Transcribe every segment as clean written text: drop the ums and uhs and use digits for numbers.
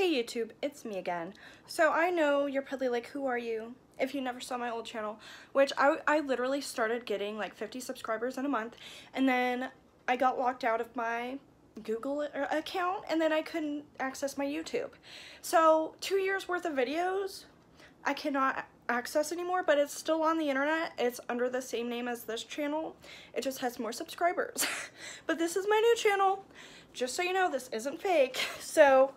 Hey YouTube, it's me again. So I know you're probably like, who are you? If you never saw my old channel, which I literally started getting like 50 subscribers in a month, and then I got locked out of my Google account, and then I couldn't access my YouTube. So 2 years worth of videos I cannot access anymore, but it's still on the internet. It's under the same name as this channel. It just has more subscribers. But this is my new channel. Just so you know, this isn't fake. So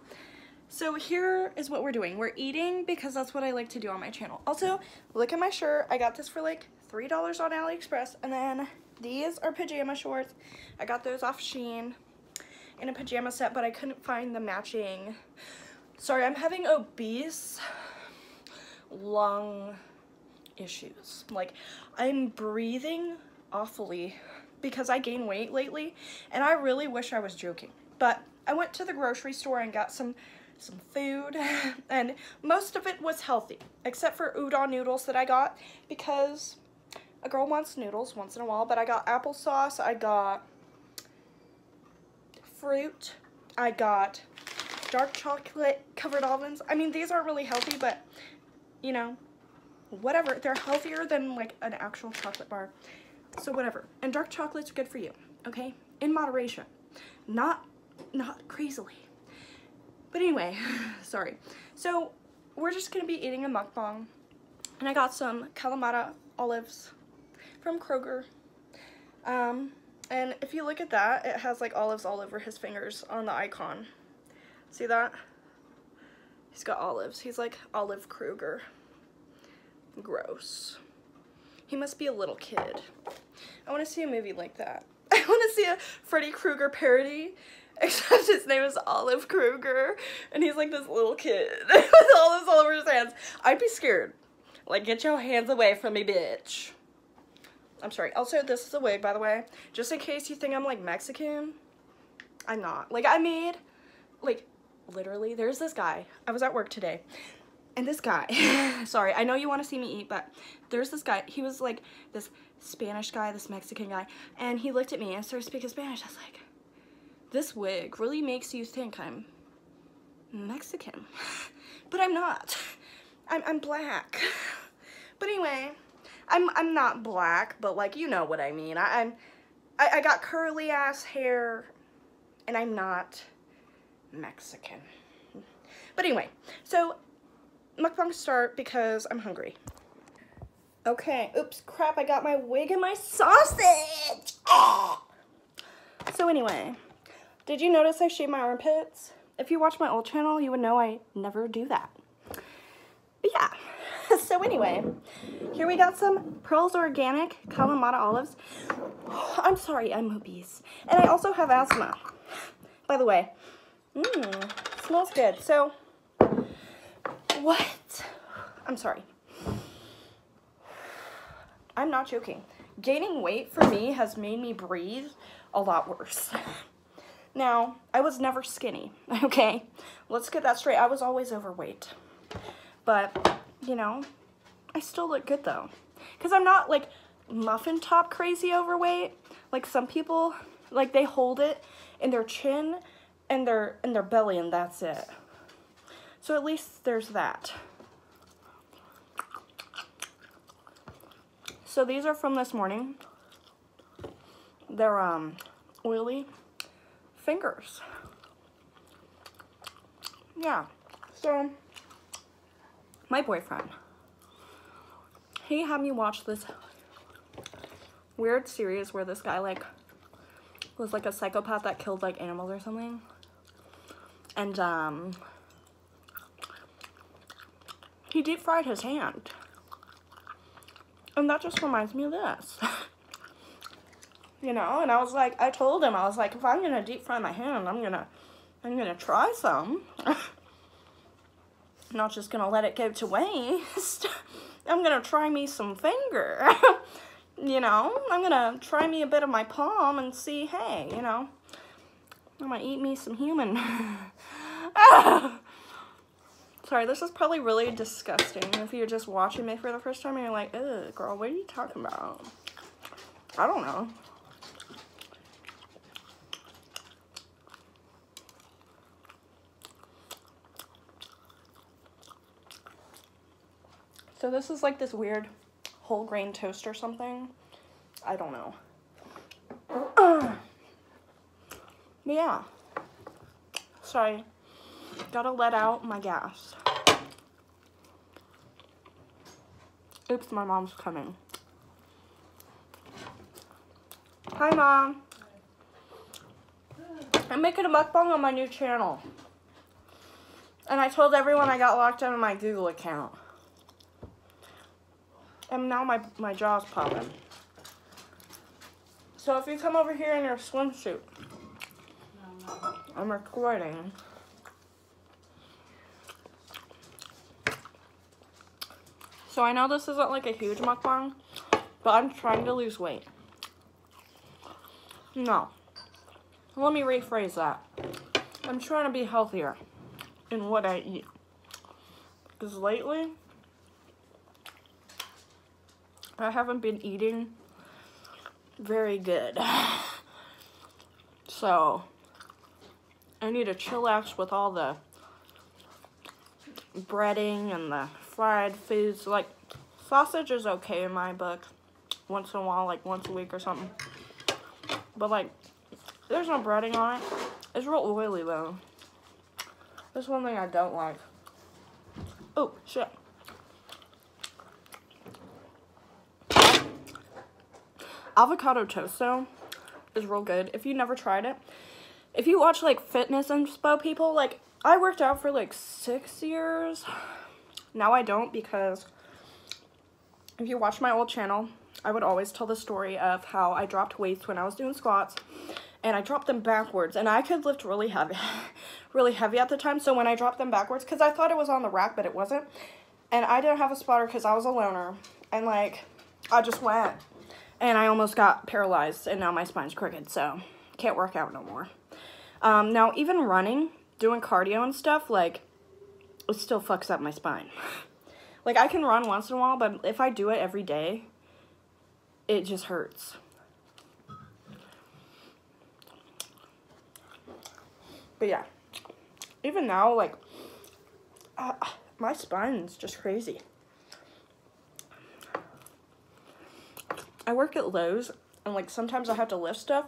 here is what we're doing. We're eating because that's what I like to do on my channel. Also, look at my shirt. I got this for like $3 on AliExpress. And then these are pajama shorts. I got those off Shein in a pajama set, but I couldn't find the matching. Sorry, I'm having obese lung issues. Like, I'm breathing awfully because I gained weight lately, and I really wish I was joking. But I went to the grocery store and got some food, and most of it was healthy, except for udon noodles that I got because a girl wants noodles once in a while. But I got applesauce, I got fruit, I got dark chocolate covered almonds. I mean, these aren't really healthy, but you know, whatever. They're healthier than like an actual chocolate bar, so whatever. And dark chocolate's good for you, okay? In moderation, not crazily. But anyway, sorry. So we're just gonna be eating a mukbang, and I got some Kalamata olives from Kroger. And if you look at that, it has like olives all over his fingers on the icon. See that? He's got olives. He's like Olive Kruger. Gross. He must be a little kid. I want to see a movie like that. I want to see a Freddy Krueger parody, except his name is Olive Kruger, and he's like this little kid with olives all over his hands. I'd be scared. Like, get your hands away from me, bitch. I'm sorry. Also, this is a wig, by the way. Just in case you think I'm like Mexican. I'm not. Like, I made, like, literally, there's this guy. I was at work today, and this guy, sorry, I know you want to see me eat, but there's this guy. He was like this Spanish guy, this Mexican guy, and he looked at me and started speaking Spanish. I was like, this wig really makes you think I'm Mexican, but I'm not. I'm black. But anyway, I'm not black, but like, you know what I mean. I got curly ass hair, and I'm not Mexican. But anyway, so mukbang start because I'm hungry. Okay, oops, crap, I got my wig and my sausage. Oh! So anyway, did you notice I shaved my armpits? If you watch my old channel, you would know I never do that. But yeah, so anyway, here we got some Pearls Organic Kalamata olives. I'm sorry, I'm obese. And I also have asthma, by the way. Smells good. So, what? I'm sorry. I'm not joking. Gaining weight for me has made me breathe a lot worse. Now, I was never skinny, okay? Let's get that straight. I was always overweight. But, you know, I still look good though. Because I'm not like muffin top crazy overweight. Like some people, like they hold it in their chin and their belly, and that's it. So at least there's that. So these are from this morning. They're oily fingers. Yeah. So my boyfriend, he had me watch this weird series where this guy like was like a psychopath that killed like animals or something. And he deep fried his hand. And that just reminds me of this. You know, and I was like, I told him, I was like, if I'm gonna deep fry my hand, I'm gonna try some. Not just gonna let it go to waste. I'm gonna try me some finger. You know, I'm gonna try me a bit of my palm and see, hey, you know, I'm gonna eat me some human. Sorry, this is probably really disgusting if you're just watching me for the first time and you're like, ugh, girl, what are you talking about? I don't know. So this is like this weird whole grain toast or something. I don't know. But yeah. Sorry. Gotta let out my gas. Oops, my mom's coming. Hi, Mom. I'm making a mukbang on my new channel. And I told everyone I got locked out of my Google account. And now my jaw's popping. So if you come over here in your swimsuit, I'm recording. So I know this isn't like a huge mukbang, but I'm trying to lose weight. No. Let me rephrase that. I'm trying to be healthier in what I eat. Because lately, I haven't been eating very good. So, I need to chillax with all the breading and the fried foods. Like, sausage is okay in my book. Once in a while, like once a week or something. But like, there's no breading on it. It's real oily though. That's one thing I don't like. Oh, shit. Avocado toast though is real good. If you never tried it, if you watch like fitness inspo people, like I worked out for like 6 years. Now I don't, because if you watch my old channel, I would always tell the story of how I dropped weights when I was doing squats, and I dropped them backwards, and I could lift really heavy, really heavy at the time. So when I dropped them backwards, because I thought it was on the rack, but it wasn't, and I didn't have a spotter because I was a loner, and like I just went, and I almost got paralyzed, and now my spine's crooked, so can't work out no more. Now even running, doing cardio and stuff, like it still fucks up my spine. Like I can run once in a while, but if I do it every day, it just hurts. But yeah, even now, like, my spine's just crazy. I work at Lowe's, and like sometimes I have to lift stuff,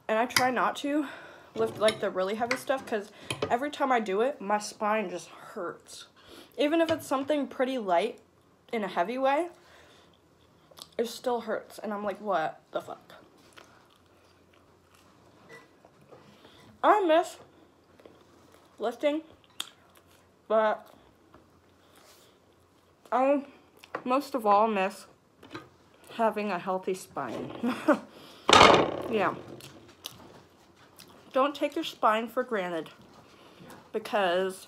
and I try not to lift like the really heavy stuff, because every time I do it, my spine just hurts. Even if it's something pretty light in a heavy way, it still hurts, and I'm like, what the fuck? I miss lifting, but I most of all miss having a healthy spine. Yeah. Don't take your spine for granted, because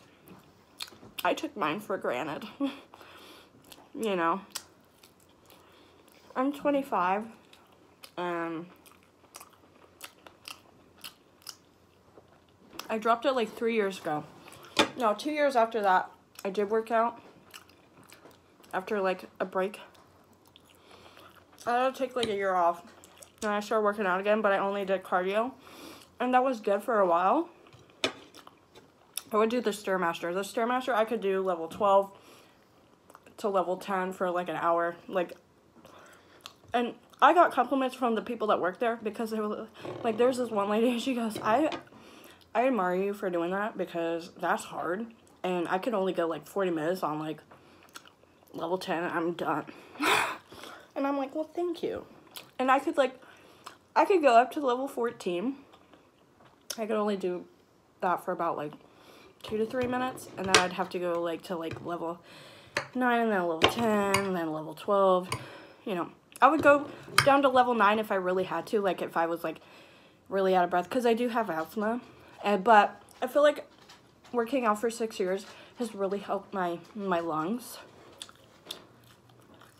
I took mine for granted. You know, I'm 25, and I dropped it like 3 years ago. No, 2 years after that, I did work out. After like a break, I had to take like a year off, and I started working out again, but I only did cardio, and that was good for a while. I would do the Stairmaster. The Stairmaster, I could do level 12 to level 10 for like an hour. Like, and I got compliments from the people that work there, because they were like, there's this one lady, and she goes, I admire you for doing that, because that's hard, and I could only go like 40 minutes on like level 10, and I'm done. And I'm like, well, thank you. And I could go up to level 14. I could only do that for about like 2 to 3 minutes, and then I'd have to go like to like level 9, and then level 10, and then level 12. You know, I would go down to level 9 if I really had to, like if I was like really out of breath, because I do have asthma. But I feel like working out for 6 years has really helped my lungs.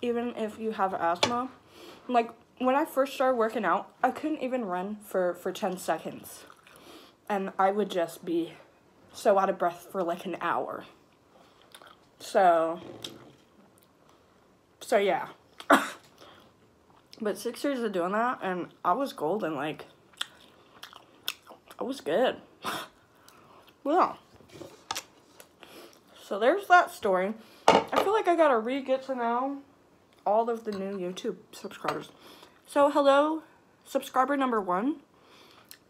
Even if you have asthma, like when I first started working out, I couldn't even run for 10 seconds, and I would just be so out of breath for like an hour. So yeah. But 6 years of doing that, and I was golden. Like, I was good. Yeah. So there's that story. I feel like I gotta re-get to know all of the new YouTube subscribers. So, hello, subscriber number 1.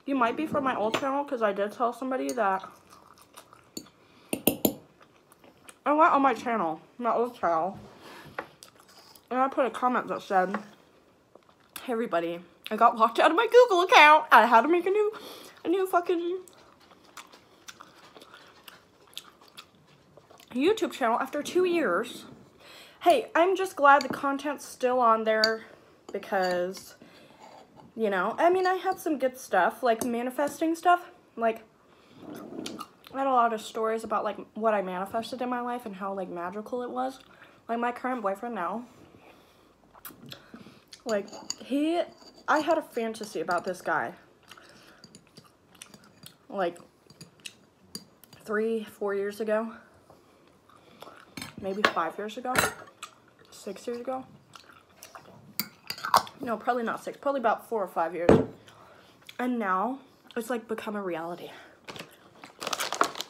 You might be from my old channel because I did tell somebody that I went on my channel, my old channel, and I put a comment that said, "Hey everybody, I got locked out of my Google account. I had to make a new fucking YouTube channel after 2 years." Hey, I'm just glad the content's still on there because, you know, I mean, I had some good stuff, like manifesting stuff. Like, I had a lot of stories about, like, what I manifested in my life and how, like, magical it was. Like, my current boyfriend now, like, I had a fantasy about this guy, like, 3-4 years ago. Maybe 5 years ago, 6 years ago. No, probably not 6, probably about 4 or 5 years. And now it's like become a reality.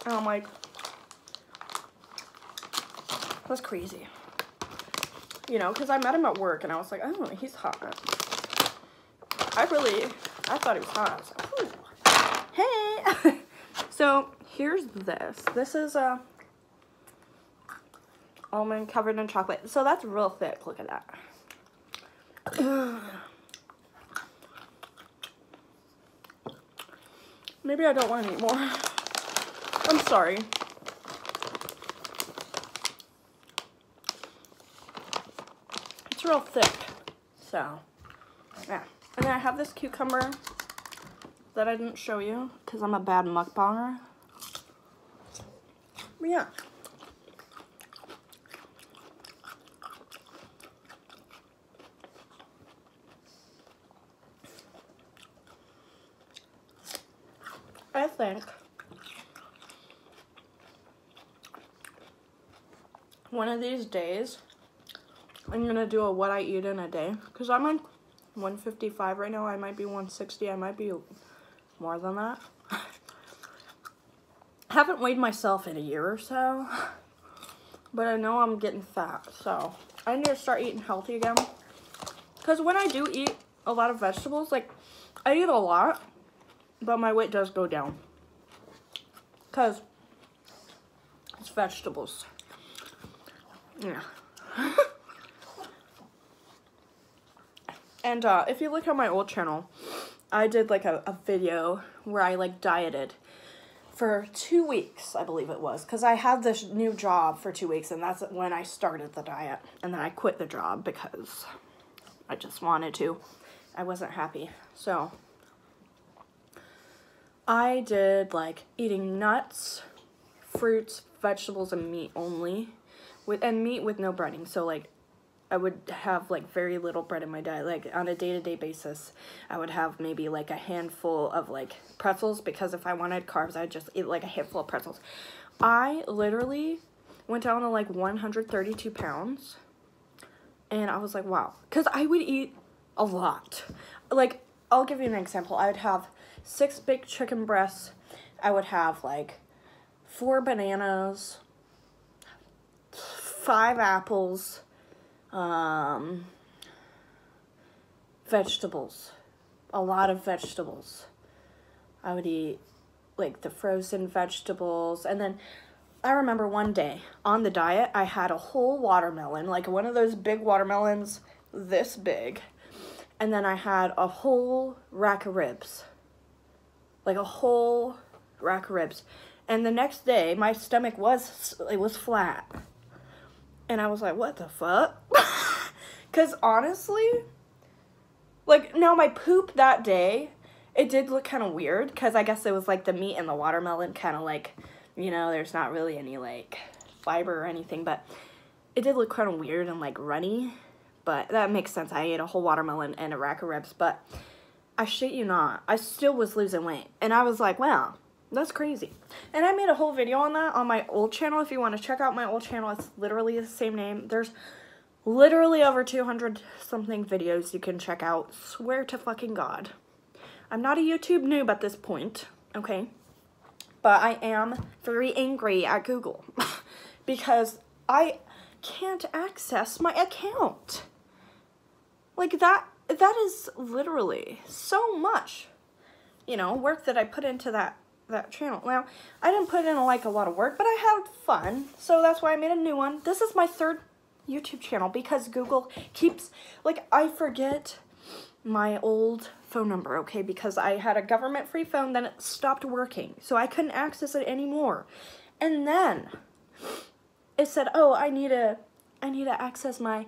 And I'm like, that's crazy. You know, because I met him at work and I was like, oh, he's hot. I thought he was hot. I was like, ooh, hey. So here's this. This is a almond covered in chocolate. So that's real thick. Look at that. Maybe I don't want to eat more. I'm sorry. It's real thick. So, yeah. And then I have this cucumber that I didn't show you because I'm a bad mukbanger. But yeah. I think one of these days I'm gonna do a what I eat in a day because I'm on 155 right now. I might be 160. I might be more than that. I haven't weighed myself in a year or so, but I know I'm getting fat, so I need to start eating healthy again. Because when I do eat a lot of vegetables, like, I eat a lot, but my weight does go down. Because it's vegetables. Yeah. And if you look at my old channel, I did like a video where I like dieted for 2 weeks, I believe it was. Because I had this new job for 2 weeks and that's when I started the diet. And then I quit the job because I just wanted to. I wasn't happy. So I did like eating nuts, fruits, vegetables, and meat only, and meat with no breading. So like I would have like very little bread in my diet. Like on a day-to-day basis, I would have maybe like a handful of like pretzels because if I wanted carbs, I'd just eat like a handful of pretzels. I literally went down to like 132 pounds and I was like, wow, because I would eat a lot. Like, I'll give you an example. I would have 6 big chicken breasts. I would have like 4 bananas, 5 apples, vegetables, a lot of vegetables. I would eat like the frozen vegetables, and then I remember one day on the diet I had a whole watermelon, like one of those big watermelons this big, and then I had a whole rack of ribs, like a whole rack of ribs, and the next day my stomach was flat, and I was like, what the fuck? Because honestly, like, now my poop that day, it did look kind of weird, because I guess it was, like, the meat and the watermelon kind of, like, you know, there's not really any, like, fiber or anything, but it did look kind of weird and, like, runny, but that makes sense. I ate a whole watermelon and a rack of ribs, but I shit you not, I still was losing weight, and I was like, wow, that's crazy. And I made a whole video on that on my old channel. If you want to check out my old channel, it's literally the same name. There's literally over 200 something videos you can check out. Swear to fucking God. I'm not a YouTube noob at this point, okay? But I am very angry at Google because can't access my account. Like that is literally so much, you know, work that I put into that channel. Well, I didn't put in like a lot of work, but I had fun. So that's why I made a new one. This is my third YouTube channel because Google keeps, like, I forget my old phone number, okay, because I had a government free phone, then it stopped working, so I couldn't access it anymore. And then it said, oh, I need to access my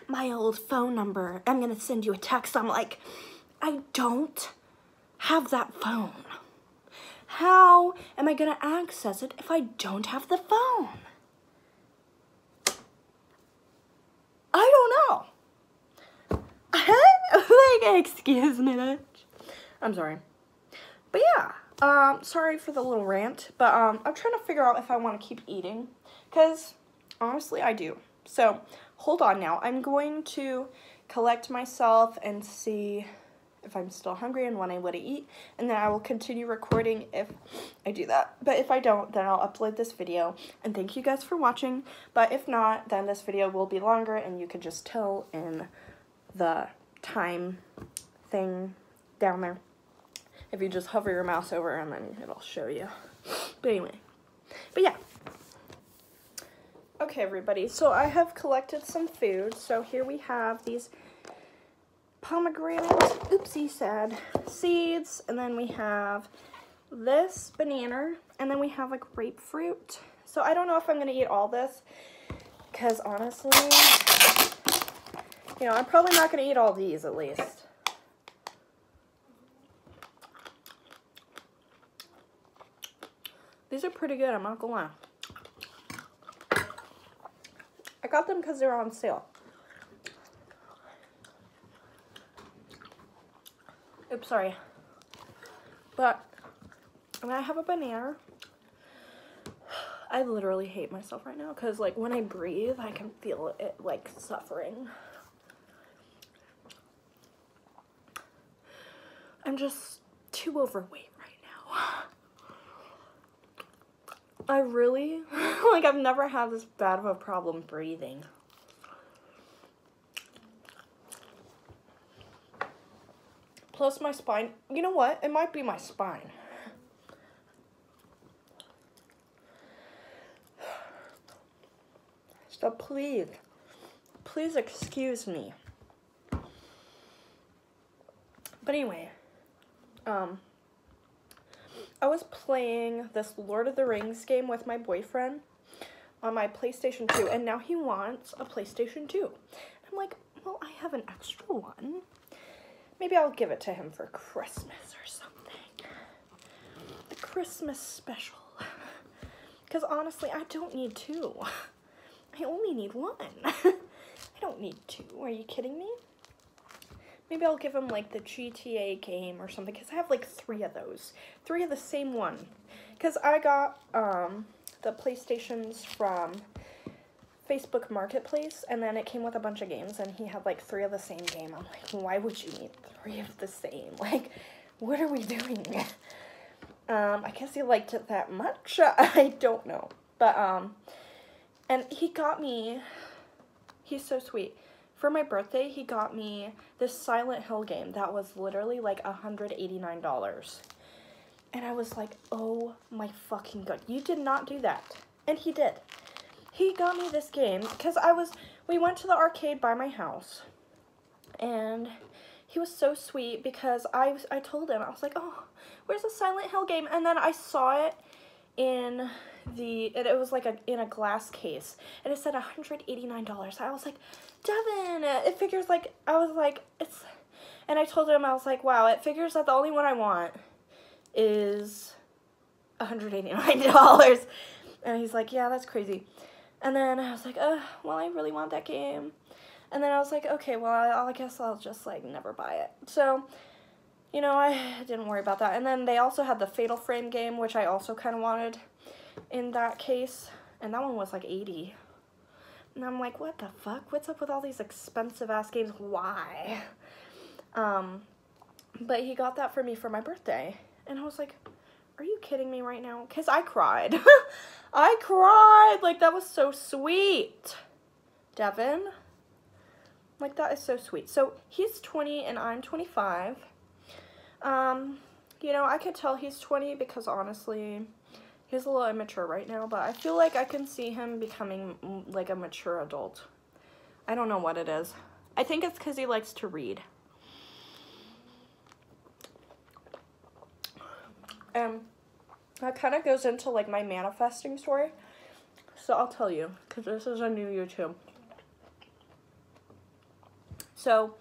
my old phone number. I'm gonna send you a text. I'm like, I don't have that phone. How am I gonna access it if I don't have the phone? I don't know. Like, excuse me, bitch. I'm sorry. But yeah, sorry for the little rant, but I'm trying to figure out if I want to keep eating, because honestly I do. So hold on now. I'm going to collect myself and see if I'm still hungry and when I want to eat, and then I will continue recording if I do that. But if I don't, then I'll upload this video, and thank you guys for watching. But if not, then this video will be longer, and you can just tell in the time thing down there. If you just hover your mouse over, and then it'll show you. But anyway, but yeah. Okay, everybody, so I have collected some food. So here we have these pomegranate, oopsie sad, seeds, and then we have this banana, and then we have like grapefruit. So I don't know if I'm gonna eat all this, because honestly, you know, I'm probably not gonna eat all these at least. These are pretty good, I'm not gonna lie. I got them because they were on sale. Oops, sorry. But when I have a banana, I literally hate myself right now because, like, when I breathe, I can feel it, like, suffering. I'm just too overweight right now. I really, like, I've never had this bad of a problem breathing. Plus my spine, you know what? It might be my spine. So please excuse me. But anyway, I was playing this Lord of the Rings game with my boyfriend on my PlayStation 2, and now he wants a PlayStation 2. I'm like, well, I have an extra one. Maybe I'll give it to him for Christmas or something. The Christmas special. Because honestly, I don't need two. I only need one. I don't need two. Are you kidding me? Maybe I'll give him, like, the GTA game or something, because I have, like, 3 of those. 3 of the same one. Because I got the PlayStations from Facebook Marketplace, and then it came with a bunch of games, and he had, like, 3 of the same game. I'm like, why would you need 3 of the same? Like, what are we doing? I guess he liked it that much. I don't know. But, and he got me, he's so sweet. For my birthday, he got me this Silent Hill game that was literally like $189. And I was like, oh my fucking god, you did not do that. And he did. He got me this game because we went to the arcade by my house. And he was so sweet because I told him, I was like, oh, where's the Silent Hill game? And then I saw it in it was like in a glass case, and it said $189. I was like, Devin, it figures like, I was like, and I told him, I was like, wow, it figures that the only one I want is $189. And he's like, yeah, that's crazy. And then I was like, well, I really want that game. And then I was like, okay, well, I guess I'll just, like, never buy it. So, you know, I didn't worry about that. And then they also had the Fatal Frame game, which I also kind of wanted in that case. And that one was, like, $80. And I'm like, what the fuck? What's up with all these expensive-ass games? Why? But he got that for me for my birthday. And I was like, Are you kidding me right now? Because I cried. I cried. Like, that was so sweet. Devin. Like, that is so sweet. So, he's 20 and I'm 25. You know, I could tell he's 20 because, honestly, he's a little immature right now. But I feel like I can see him becoming, like, a mature adult. I don't know what it is. I think it's because he likes to read. That kind of goes into, like, my manifesting story. So I'll tell you, because this is a new YouTube. So,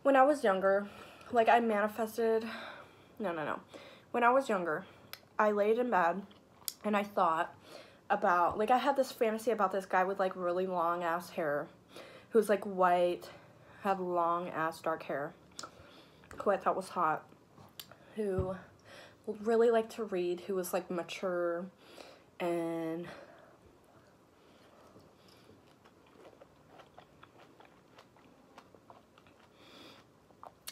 when I was younger, like, I manifested, no. When I was younger, I laid in bed, and I thought about, like, I had this fantasy about this guy with, like, really long-ass hair, who's, like, white, had long-ass dark hair, who I thought was hot, who really liked to read, who was, like, mature, and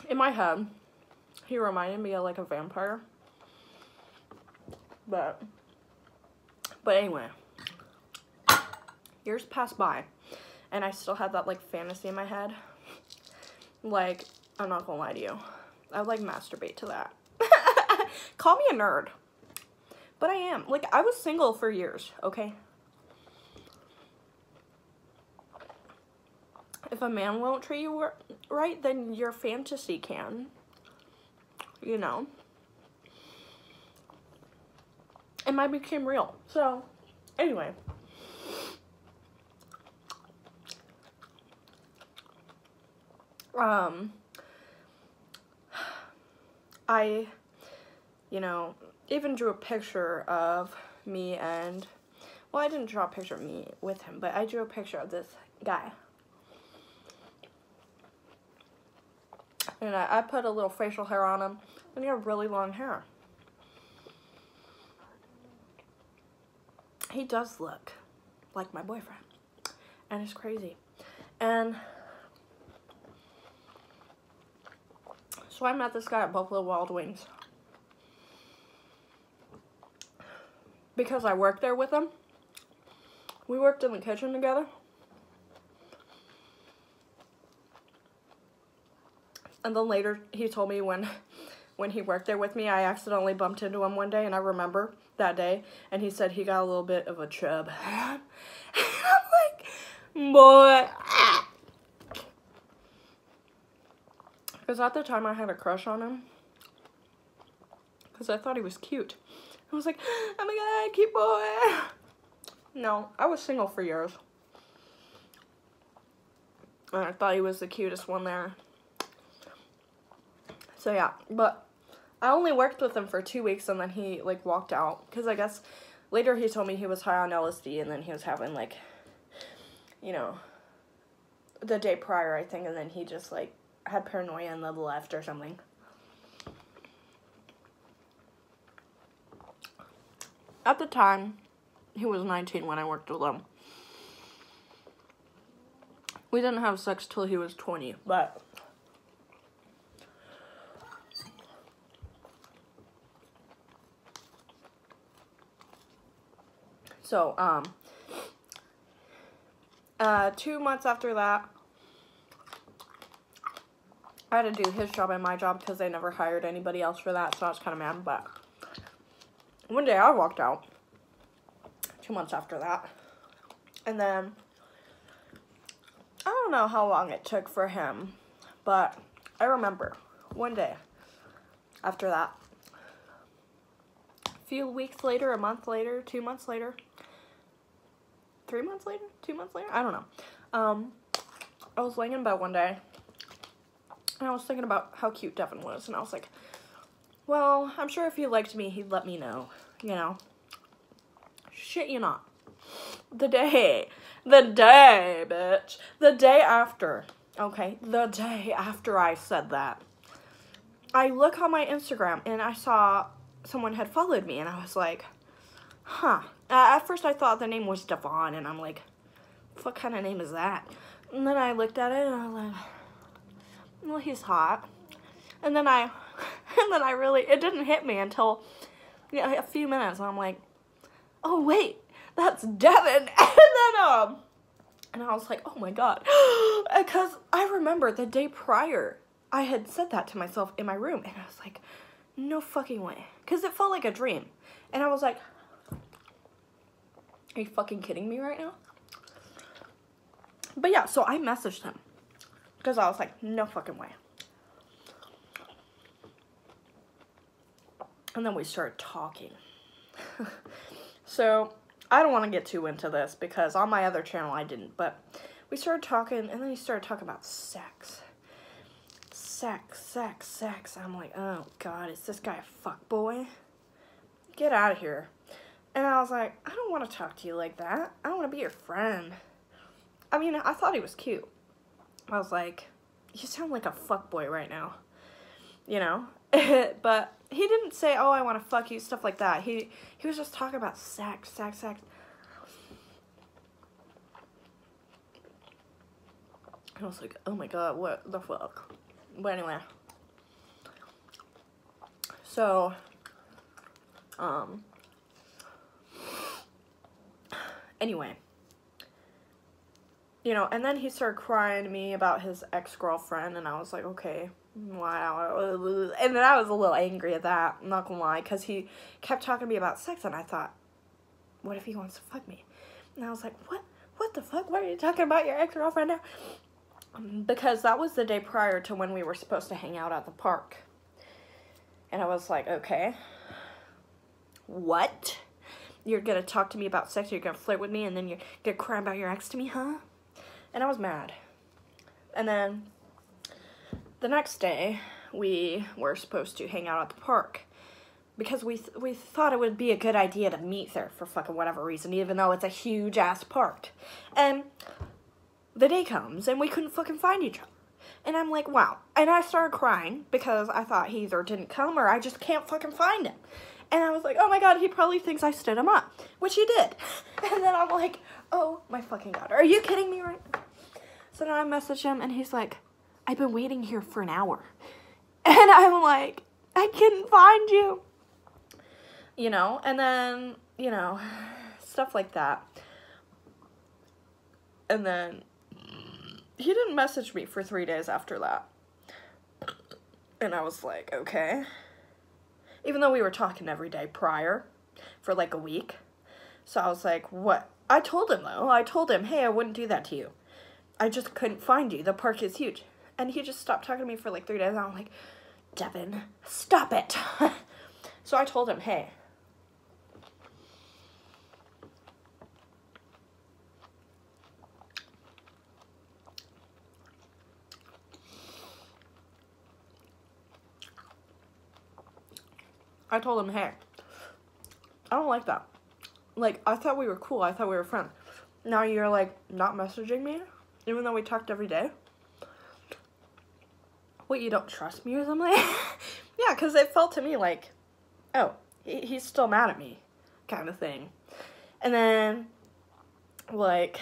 in my head, he reminded me of, like, a vampire, but anyway, years passed by, and I still had that, like, fantasy in my head. Like, I'm not gonna lie to you, I would, like, masturbate to that. Call me a nerd. But I am. Like, I was single for years, okay? If a man won't treat you right, then your fantasy can. You know? And mine became real. So, anyway. I, you know, even drew a picture of me and, well, I didn't draw a picture of me with him, but I drew a picture of this guy. And I put a little facial hair on him, and he had really long hair. He does look like my boyfriend, and it's crazy. And so I met this guy at Buffalo Wild Wings. Because I worked there with him. We worked in the kitchen together. And then later, he told me when he worked there with me, I accidentally bumped into him one day, and I remember that day, and he said he got a little bit of a chub. And I'm like, boy. Because at the time, I had a crush on him. Because I thought he was cute. I was like, oh my god, cute boy. No, I was single for years. And I thought he was the cutest one there. So yeah, but I only worked with him for 2 weeks, and then he, like, walked out. Because I guess later he told me he was high on LSD, and then he was having, like, you know, the day prior, I think, and then he just, like, had paranoia and then left or something. At the time, he was 19 when I worked with him. We didn't have sex till he was 20, but so, 2 months after that, I had to do his job and my job because they never hired anybody else for that, so I was kind of mad, but one day I walked out 2 months after that, and then I don't know how long it took for him, but I remember one day after that, a few weeks later, a month later, 2 months later, 3 months later, 2 months later, I don't know, I was laying in bed one day, and I was thinking about how cute Devin was, and I was like, well, I'm sure if he liked me, he'd let me know, you know. Shit you not. The day, bitch. The day after, okay, the day after I said that, I look on my Instagram, and I saw someone had followed me, and I was like, huh. At first, I thought the name was Devon, and I'm like, what kind of name is that? And then I looked at it, and I was like, well, he's hot. And then I really, it didn't hit me until Yeah, a few minutes, and I'm like, oh wait, that's Devin. And I was like, oh my god. Because I remember the day prior, I had said that to myself in my room, and I was like, no fucking way. Because it felt like a dream. And I was like, are you fucking kidding me right now? But yeah, so I messaged him. Because I was like, no fucking way. And then we started talking. So, I don't want to get too into this because on my other channel I didn't. But we started talking, and then he started talking about sex. Sex. I'm like, oh god, is this guy a fuckboy? Get out of here. And I was like, I don't want to talk to you like that. I want to be your friend. I mean, I thought he was cute. I was like, you sound like a fuckboy right now. You know? But he didn't say, oh, I want to fuck you, stuff like that. He was just talking about sex. And I was like, oh my god, what the fuck? But anyway. So, anyway. You know, and then he started crying to me about his ex-girlfriend, and I was like, okay, wow. And then I was a little angry at that, I'm not gonna lie, because he kept talking to me about sex, and I thought, what if he wants to fuck me? And I was like, what the fuck? Why are you talking about your ex-girlfriend now? Because that was the day prior to when we were supposed to hang out at the park. And I was like, okay, what? You're gonna talk to me about sex, you're gonna flirt with me, and then you're gonna cry about your ex to me, huh? And I was mad. And then the next day, we were supposed to hang out at the park. Because we thought it would be a good idea to meet there for fucking whatever reason, even though it's a huge-ass park. And the day comes, and we couldn't fucking find each other. And I'm like, wow. And I started crying, because I thought he either didn't come, or I just can't fucking find him. And I was like, oh my god, he probably thinks I stood him up. Which he did. And then I'm like, oh my fucking god, are you kidding me right now? So then I message him, and he's like, I've been waiting here for an hour. And I'm like, I couldn't find you. You know, and then, you know, stuff like that. And then he didn't message me for 3 days after that. And I was like, okay. Even though we were talking every day prior for like a week. So I was like, what? I told him, though. I told him, hey, I wouldn't do that to you. I just couldn't find you. The park is huge. And he just stopped talking to me for like 3 days. And I'm like, Devin, stop it. So I told him, hey. I told him, hey, I don't like that. Like, I thought we were cool. I thought we were friends. Now you're, like, not messaging me, even though we talked every day. What, you don't trust me or something? Yeah, because it felt to me like, oh, he's still mad at me, kind of thing. And then, like,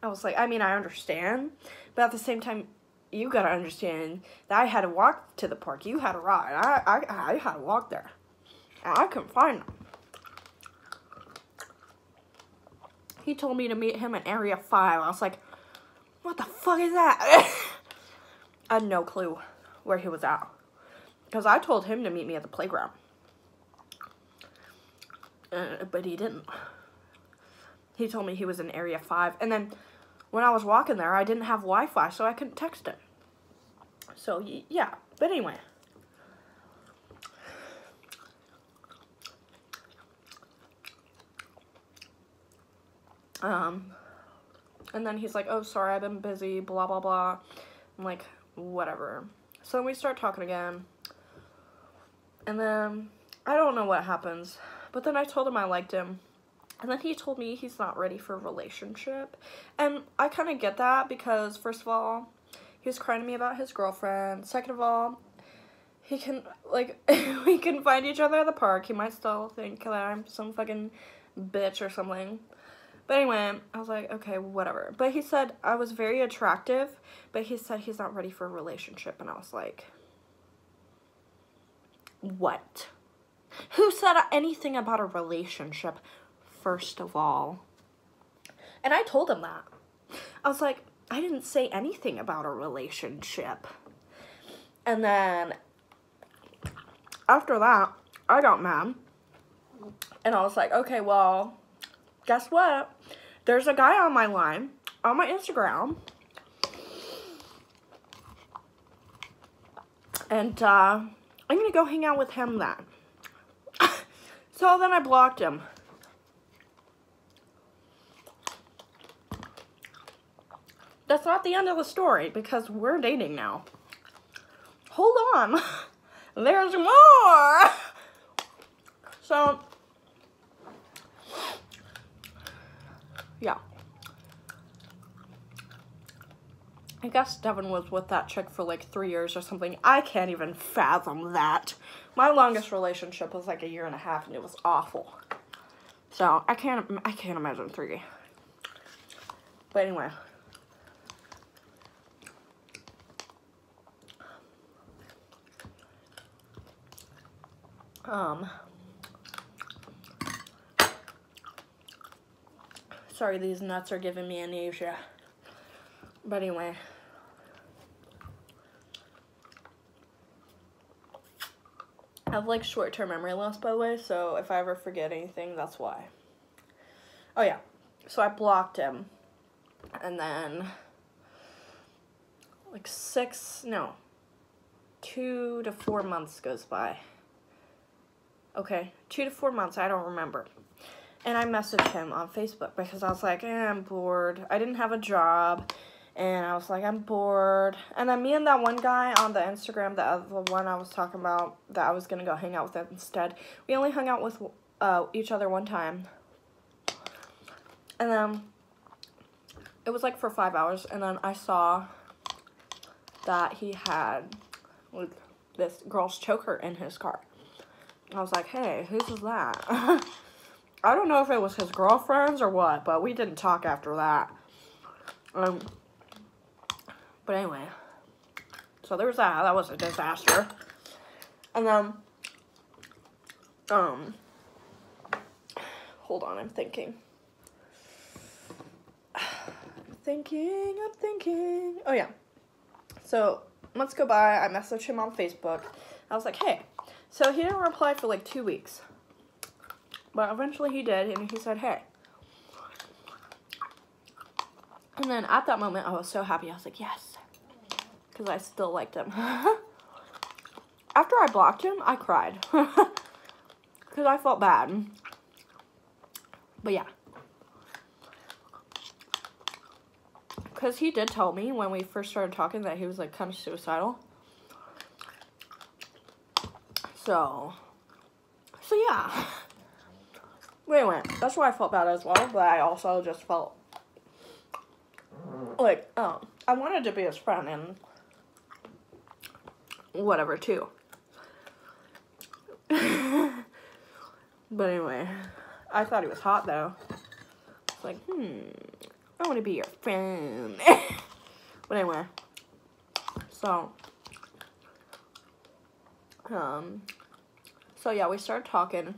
I was like, I mean, I understand, but at the same time, you gotta understand that I had to walk to the park. You had to ride. I had to walk there. And I couldn't find him. He told me to meet him in Area 5. I was like, what the fuck is that? I had no clue where he was at. Because I told him to meet me at the playground. But he didn't. He told me he was in Area 5. And then when I was walking there, I didn't have Wi-Fi, so I couldn't text him. So, yeah. But anyway. And then he's like, oh, sorry, I've been busy, blah, blah, blah. I'm like, whatever. So then we start talking again. And then, I don't know what happens. But then I told him I liked him. And then he told me he's not ready for a relationship. And I kind of get that because, first of all, he was crying to me about his girlfriend. Second of all, he can, like, we can find each other at the park. He might still think that I'm some fucking bitch or something. But anyway, I was like, okay, whatever. But he said I was very attractive, but he said he's not ready for a relationship. And I was like, what? Who said anything about a relationship, first of all? And I told him that. I was like, I didn't say anything about a relationship. And then after that, I got mad. And I was like, okay, well, guess what? There's a guy on my line, on my Instagram. And I'm going to go hang out with him then. So then I blocked him. That's not the end of the story, because we're dating now. Hold on. There's more. So, yeah. I guess Devin was with that chick for like 3 years or something. I can't even fathom that. My longest relationship was like 1.5 years, and it was awful. So, I can't imagine 3. But anyway. Sorry, these nuts are giving me amnesia. But anyway. I have like short-term memory loss, by the way, so if I ever forget anything, that's why. Oh yeah, so I blocked him, and then like 2 to 4 months goes by. Okay, 2 to 4 months, I don't remember. And I messaged him on Facebook because I was like, I'm bored. I didn't have a job. And I was like, I'm bored. And then me and that one guy on the Instagram, the other one I was talking about, that I was going to go hang out with him instead, we only hung out with each other one time. And then it was like for 5 hours. And then I saw that he had like, this girl's choker in his car. I was like, hey, whose is that? I don't know if it was his girlfriend's or what, but we didn't talk after that. But anyway, so there was that. That was a disaster. And then, hold on, I'm thinking. I'm thinking. Oh, yeah. So, months go by. I messaged him on Facebook. I was like, hey. So, he didn't reply for like 2 weeks. But eventually he did, and he said, hey. And then at that moment, I was so happy. I was like, yes. Because I still liked him. After I blocked him, I cried. Because I felt bad. But yeah. Because he did tell me when we first started talking that he was like kind of suicidal. So yeah. But anyway, that's why I felt bad as well, but I also just felt like, I wanted to be his friend and whatever, too. But anyway, I thought he was hot, though. It's like, I want to be your friend. But anyway, so yeah, we started talking.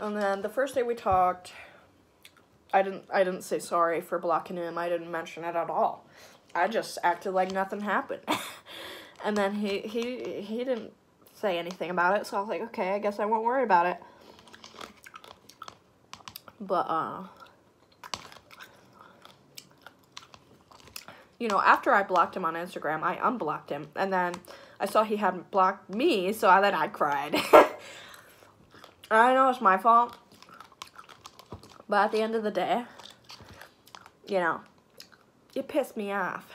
And then the first day we talked, I didn't say sorry for blocking him. I didn't mention it at all. I just acted like nothing happened. And then he didn't say anything about it, so I was like, okay, I guess I won't worry about it. But you know, after I blocked him on Instagram, I unblocked him, and then I saw he hadn't blocked me, so then I cried. I know it's my fault, but at the end of the day, you know, it pissed me off.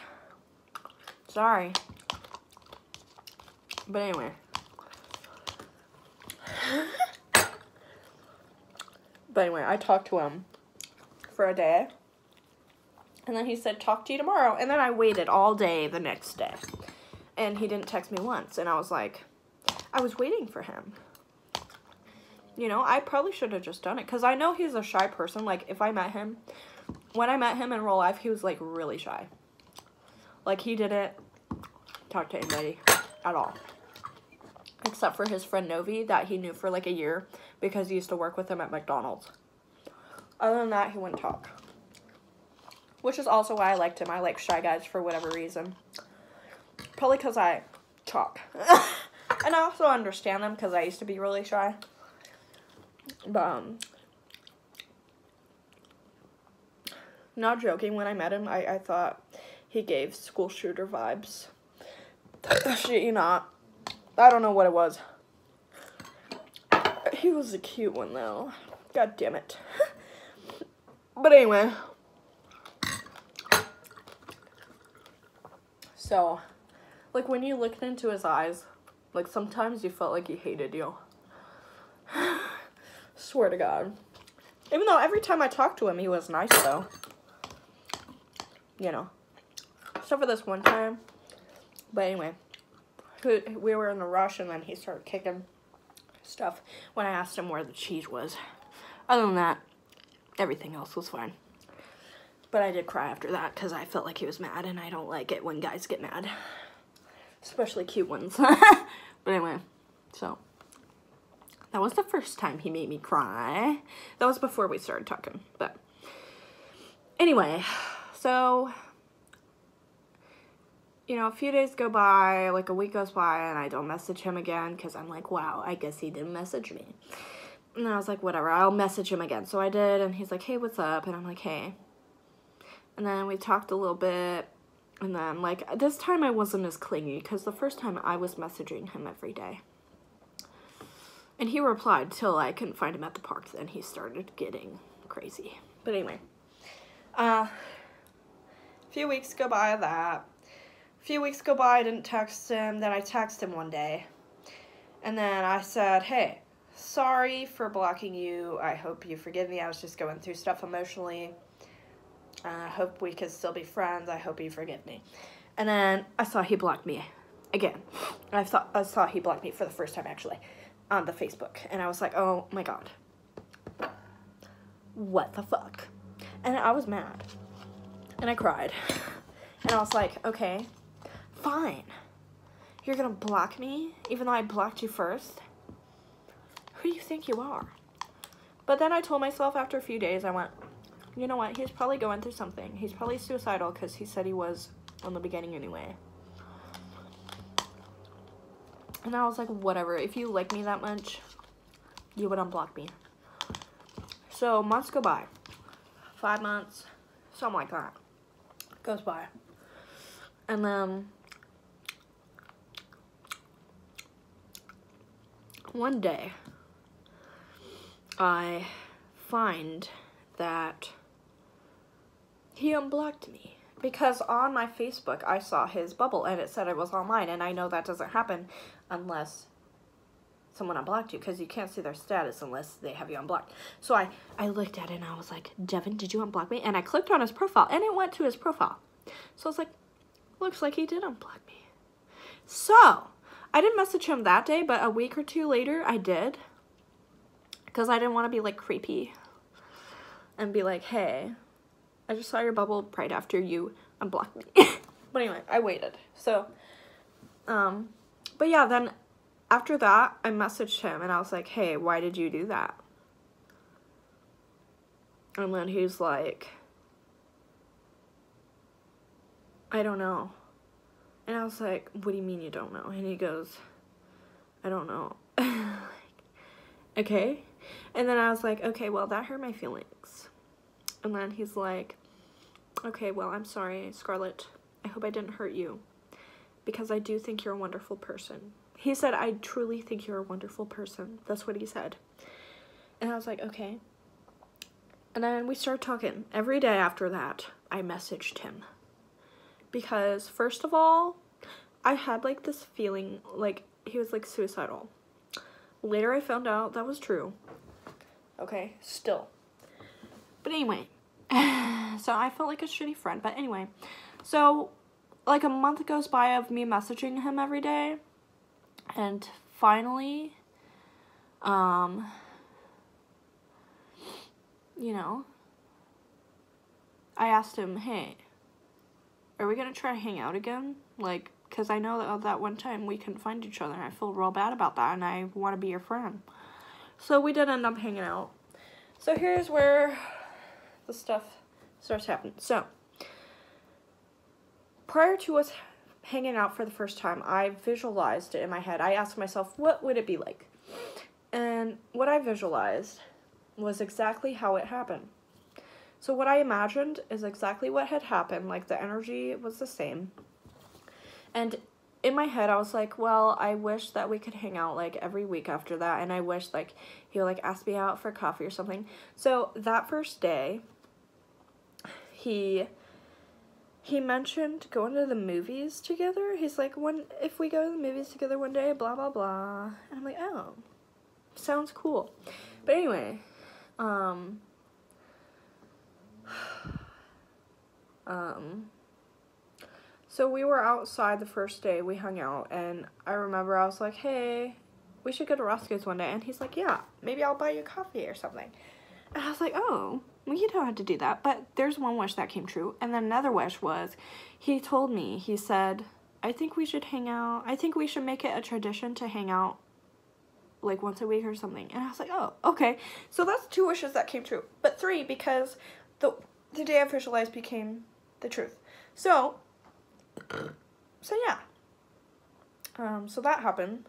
Sorry. But anyway. I talked to him for a day, and then he said, talk to you tomorrow, and then I waited all day the next day, and he didn't text me once, and I was like, I was waiting for him. You know, I probably should have just done it, because I know he's a shy person. Like, if I met him, when I met him in real life, he was, like, really shy. Like, he didn't talk to anybody at all. except for his friend Novi that he knew for like a year because he used to work with him at McDonald's. Other than that, he wouldn't talk. Which is also why I liked him. I like shy guys for whatever reason. Probably because I talk. And I also understand them because I used to be really shy. But, not joking, when I met him, I thought he gave school shooter vibes. Shit, you not. I don't know what it was. He was a cute one, though. God damn it. But anyway. So, like, when you looked into his eyes, like, sometimes you felt like he hated you. Swear to God. Even though every time I talked to him, he was nice, though. You know. Except for this one time. But anyway. We were in a rush, and then he started kicking stuff when I asked him where the cheese was. Other than that, everything else was fine. But I did cry after that, because I felt like he was mad, and I don't like it when guys get mad. Especially cute ones. But anyway, so. That was the first time he made me cry. That was before we started talking, but. Anyway, so. You know, a few days go by, like a week goes by, and I don't message him again, because I'm like, wow, I guess he didn't message me. And I was like, whatever, I'll message him again. So I did, and he's like, hey, what's up? And I'm like, hey. And then we talked a little bit, and then, like, this time I wasn't as clingy, because the first time I was messaging him every day. And he replied till I couldn't find him at the park, then he started getting crazy. But anyway, a few weeks go by of that. A few weeks go by, I didn't text him, then I texted him one day. And then I said, hey, sorry for blocking you, I hope you forgive me, I was just going through stuff emotionally. I hope we could still be friends. I hope you forgive me. And then I saw he blocked me again. I saw he blocked me for the first time, actually, on the Facebook. And I was like, oh, my God. What the fuck? And I was mad. And I cried. And I was like, okay, fine. You're going to block me, even though I blocked you first? Who do you think you are? But then I told myself after a few days, I went, you know what, he's probably going through something. He's probably suicidal because he said he was in the beginning anyway. And I was like, whatever, if you like me that much, you would unblock me. So months go by. 5 months, something like that, goes by. And then one day, I find that he unblocked me because on my Facebook I saw his bubble and it said I was online, and I know that doesn't happen unless someone unblocked you, because you can't see their status unless they have you unblocked. So I looked at it and I was like, Devin, did you unblock me? And I clicked on his profile and it went to his profile. So I was like, looks like he did unblock me. So I didn't message him that day, but a week or two later I did, because I didn't want to be like creepy and be like, hey, I just saw your bubble right after you unblocked me. But anyway, I waited. So, but yeah, then after that, I messaged him and I was like, hey, why did you do that? And then he's like, I don't know. And I was like, what do you mean you don't know? And he goes, I don't know. Okay. And then I was like, okay, well, that hurt my feelings. And then he's like, okay, well, I'm sorry, Scarlett. I hope I didn't hurt you, because I do think you're a wonderful person. He said, I truly think you're a wonderful person. That's what he said. And I was like, okay. And then we started talking. Every day after that, I messaged him. Because, first of all, I had, like, this feeling like he was, like, suicidal. Later, I found out that was true. Okay, still. But anyway, so I felt like a shitty friend. But anyway, so, like, a month goes by of me messaging him every day. And finally, you know, I asked him, hey, are we gonna try to hang out again? Like, because I know that that one time we couldn't find each other, and I feel real bad about that, and I want to be your friend. So we did end up hanging out. So here's where the stuff starts happening. So prior to us hanging out for the first time, I visualized it in my head. I asked myself, what would it be like? And what I visualized was exactly how it happened. So what I imagined is exactly what had happened. Like, the energy was the same. And in my head, I was like, well, I wish that we could hang out, like, every week after that. And I wish, like, he would, like, ask me out for coffee or something. So that first day, he mentioned going to the movies together. He's like, if we go to the movies together one day, blah, blah, blah. And I'm like, oh, sounds cool. But anyway, so we were outside the first day, we hung out, and I remember I was like, hey, we should go to Roscoe's one day. And he's like, yeah, maybe I'll buy you coffee or something. And I was like, oh, well, you don't have to do that. But there's one wish that came true. And then another wish was, he told me, he said, I think we should hang out. I think we should make it a tradition to hang out like once a week or something. And I was like, oh, okay. So that's 2 wishes that came true. But 3, because the day I visualized became the truth. So yeah. So that happened.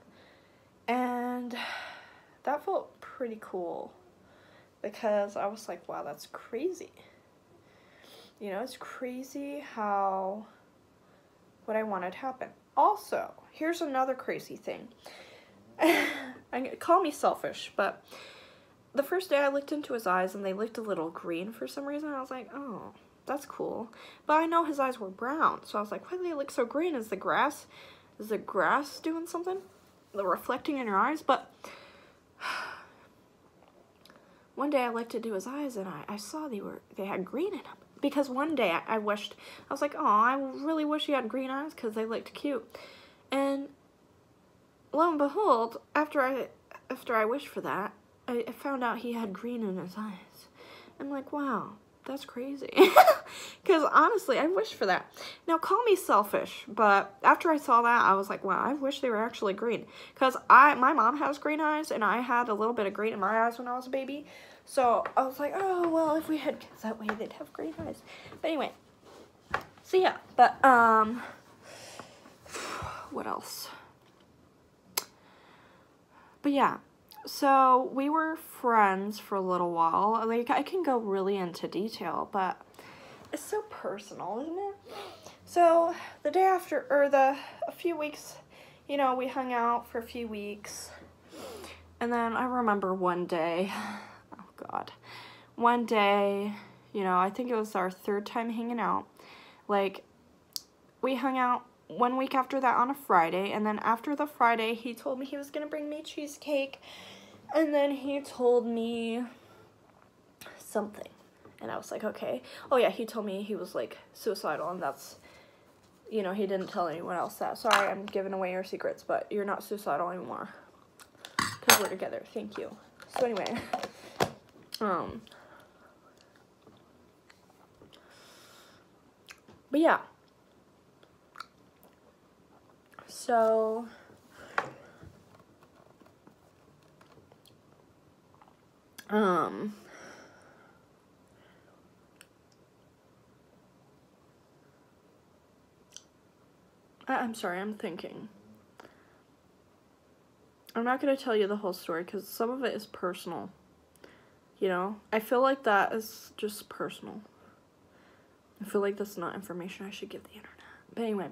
And that felt pretty cool. Because I was like, wow, that's crazy. You know, it's crazy how what I wanted happened. Also, here's another crazy thing. Call me selfish, but the first day I looked into his eyes and they looked a little green for some reason. I was like, oh, that's cool. But I know his eyes were brown, so I was like, why do they look so green? Is the grass doing something? The reflecting in your eyes? But one day I looked into his eyes and I saw they had green in them. Because one day I was like, oh, I really wish he had green eyes because they looked cute. And lo and behold, after I wished for that, I found out he had green in his eyes. I'm like, wow, that's crazy. Because honestly, I wished for that. Now, call me selfish, but after I saw that, I was like, wow, I wish they were actually green. Because my mom has green eyes, and I had a little bit of green in my eyes when I was a baby. So I was like, oh, well, if we had kids that way, they'd have green eyes. But anyway, so yeah, but, what else? But yeah, so we were friends for a little while. Like, I can go really into detail, but it's so personal, isn't it? So the day after, or a few weeks, you know, we hung out for a few weeks. And then I remember one day, oh God, one day, you know, I think it was our 3rd time hanging out. Like, we hung out 1 week after that on a Friday, and then after the Friday, he told me he was gonna bring me cheesecake, and then he told me something, and I was like, okay. Oh yeah, he told me he was, like, suicidal, and that's, you know, he didn't tell anyone else that. Sorry, I'm giving away your secrets, but you're not suicidal anymore, because we're together. Thank you. So anyway, but yeah. So, I'm sorry, I'm thinking. I'm not going to tell you the whole story because some of it is personal, you know? I feel like that is just personal. I feel like that's not information I should give the internet. But anyway.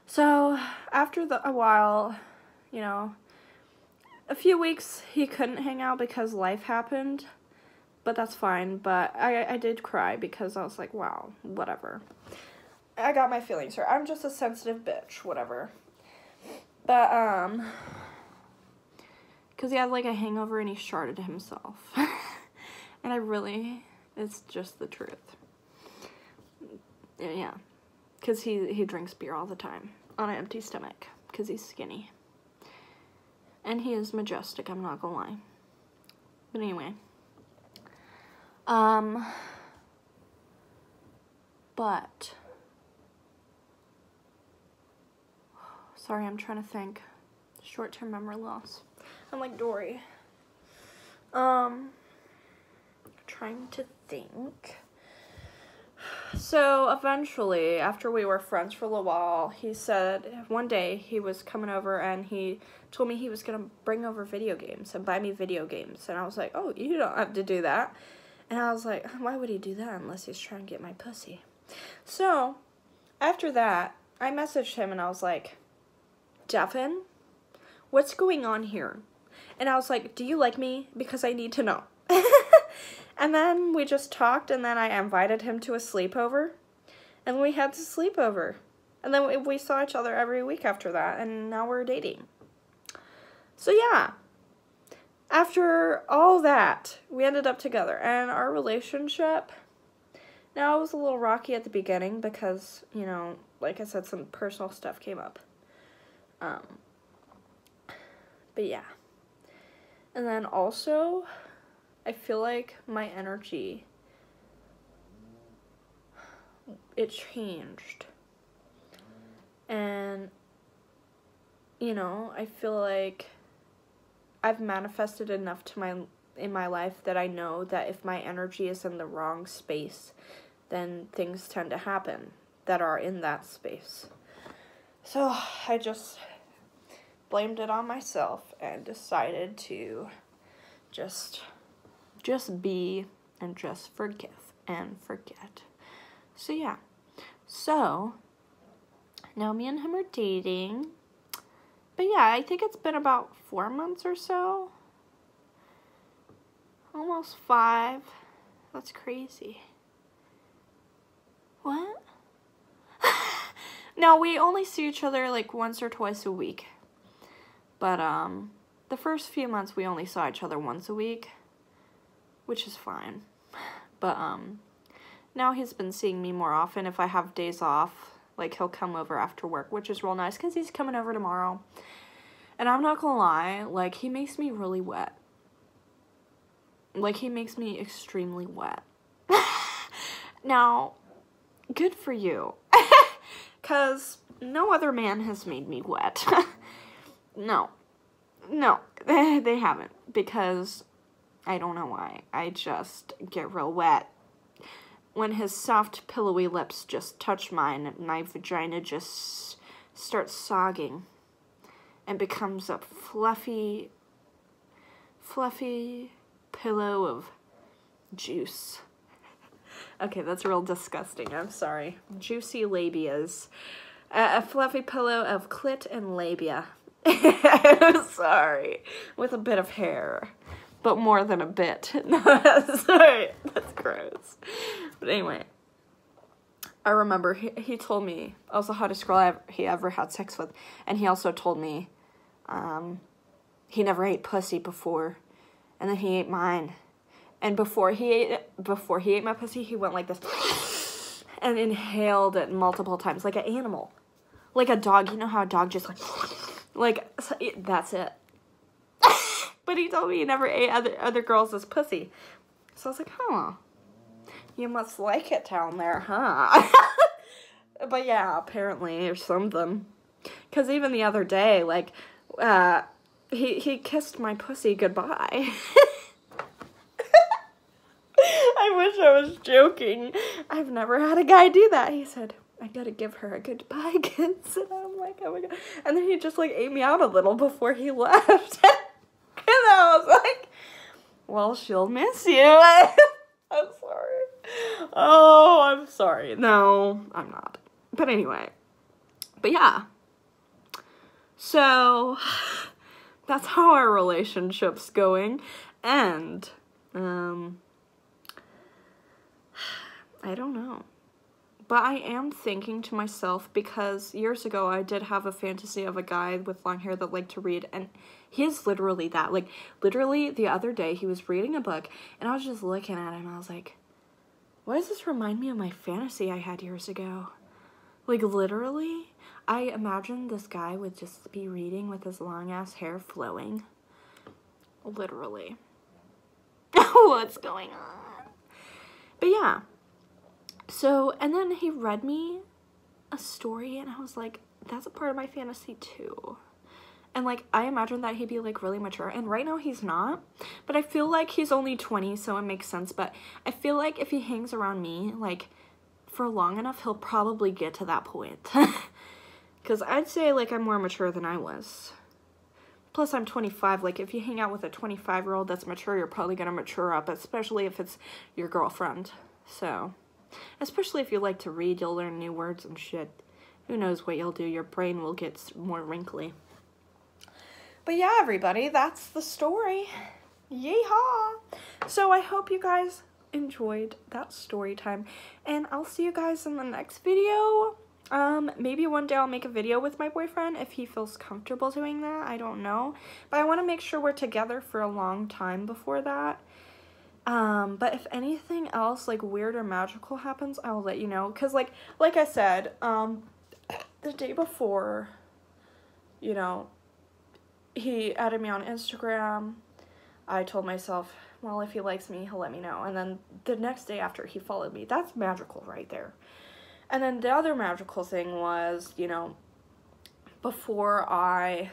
So, after a while, you know, a few weeks he couldn't hang out because life happened, but that's fine. But I did cry because I was like, wow, whatever. I got my feelings hurt. I'm just a sensitive bitch, whatever. But, because he had, like, a hangover and he sharted himself. And it's just the truth. Yeah. Because he drinks beer all the time on an empty stomach because he's skinny. And he is majestic, I'm not gonna lie. But anyway. But Sorry, I'm trying to think. Short-term memory loss. I'm like Dory. Trying to think. So eventually, after we were friends for a little while, he said one day he was coming over and he told me he was going to bring over video games and buy me video games. And I was like, oh, you don't have to do that. And I was like, why would he do that unless he's trying to get my pussy? So after that, I messaged him and I was like, Devin, what's going on here? And I was like, do you like me? Because I need to know. And then we just talked, and then I invited him to a sleepover, and we had to sleepover. And then we saw each other every week after that, and now we're dating. So yeah, after all that, we ended up together, and our relationship, now it was a little rocky at the beginning because, you know, like I said, some personal stuff came up. But yeah. And then also, I feel like my energy, it changed. And, you know, I feel like I've manifested enough in my life that I know that if my energy is in the wrong space, then things tend to happen that are in that space. So I just blamed it on myself and decided to just be and just forgive and forget. So yeah. So now me and him are dating. But yeah, I think it's been about 4 months or so. Almost 5. That's crazy. What? No, we only see each other like once or twice a week. But the first few months we only saw each other once a week, which is fine. But now he's been seeing me more often. If I have days off, like he'll come over after work, which is real nice because he's coming over tomorrow. And I'm not gonna lie, like he makes me really wet. Like he makes me extremely wet. Now, good for you. Because no other man has made me wet. No, they haven't, because I don't know why. I just get real wet. When his soft, pillowy lips just touch mine, my vagina just starts sogging and becomes a fluffy pillow of juice. Okay, that's real disgusting. I'm sorry. Juicy labias. A fluffy pillow of clit and labia. Sorry. With a bit of hair. But more than a bit. No, sorry. That's gross. But anyway. I remember he told me I was the hottest girl he ever had sex with. And he also told me he never ate pussy before. And then he ate mine. And before he ate my pussy, he went like this. And inhaled it multiple times. Like an animal. Like a dog. You know how a dog just like that's it. But he told me he never ate other girls' pussy. So I was like, huh. You must like it down there, huh? But yeah, apparently, or something. Because even the other day, like, he kissed my pussy goodbye. I wish I was joking. I've never had a guy do that. He said, I gotta give her a goodbye kiss. And I'm like, oh my god. And then he just like ate me out a little before he left. And I was like, well, she'll miss you. I'm sorry. Oh, I'm sorry. No, I'm not. But anyway. But yeah. So, that's how our relationship's going. And, I don't know. But I am thinking to myself, because years ago I did have a fantasy of a guy with long hair that liked to read, and he is literally that. Like, literally the other day he was reading a book, and I was just looking at him, and I was like, why does this remind me of my fantasy I had years ago? Like, literally, I imagined this guy would just be reading with his long-ass hair flowing. Literally. What's going on? But yeah. So, and then he read me a story, and I was like, that's a part of my fantasy too. And like, I imagine that he'd be like really mature, and right now he's not, but I feel like he's only 20, so it makes sense. But I feel like if he hangs around me like for long enough, he'll probably get to that point. Because I'd say like I'm more mature than I was. Plus I'm 25. Like if you hang out with a 25-year-old that's mature, you're probably gonna mature up, especially if it's your girlfriend. So, especially if you like to read, you'll learn new words and shit. Who knows what you'll do? Your brain will get more wrinkly. But yeah, everybody, that's the story. Yeehaw! So I hope you guys enjoyed that story time, and I'll see you guys in the next video. Maybe one day I'll make a video with my boyfriend if he feels comfortable doing that. I don't know. But I want to make sure we're together for a long time before that. But if anything else, like, weird or magical happens, I'll let you know. Because, like I said, the day before, you know, he added me on Instagram. I told myself, well, if he likes me, he'll let me know. And then the next day after, he followed me. That's magical right there. And then the other magical thing was, you know, before I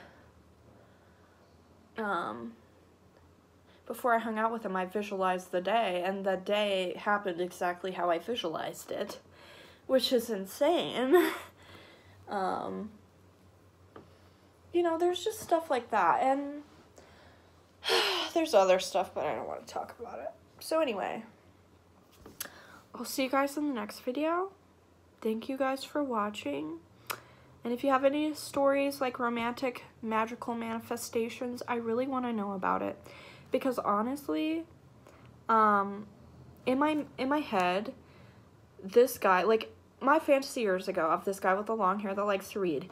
hung out with him, I visualized the day, and the day happened exactly how I visualized it, which is insane. You know, there's just stuff like that, and there's other stuff, but I don't want to talk about it. So anyway, I'll see you guys in the next video. Thank you guys for watching. And if you have any stories, like romantic, magical manifestations, I really want to know about it. Because honestly, in my head, this guy, like, my fantasy years ago of this guy with the long hair that likes to read,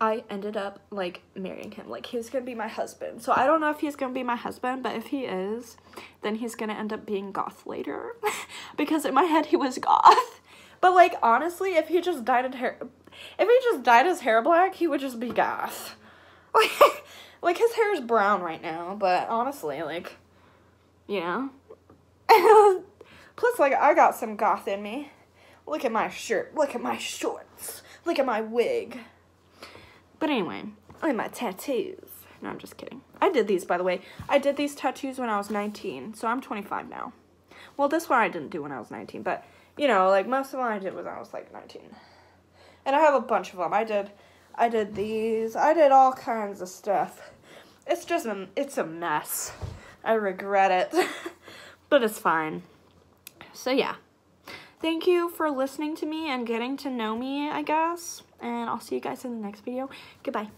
I ended up, like, marrying him. Like, he's gonna be my husband. So I don't know if he's gonna be my husband, but if he is, then he's gonna end up being goth later. Because in my head, he was goth. But, like, honestly, if he just dyed his hair black, he would just be goth. Like, his hair is brown right now, but honestly, like, you know. Plus, like, I got some goth in me. Look at my shirt. Look at my shorts. Look at my wig. But anyway, look at my tattoos. No, I'm just kidding. I did these, by the way. I did these tattoos when I was 19, so I'm 25 now. Well, this one I didn't do when I was 19, but, you know, like, most of them I did when I was, like, 19. And I have a bunch of them. I did these. I did all kinds of stuff. It's just it's a mess. I regret it. But it's fine. So, yeah. Thank you for listening to me and getting to know me, I guess. And I'll see you guys in the next video. Goodbye.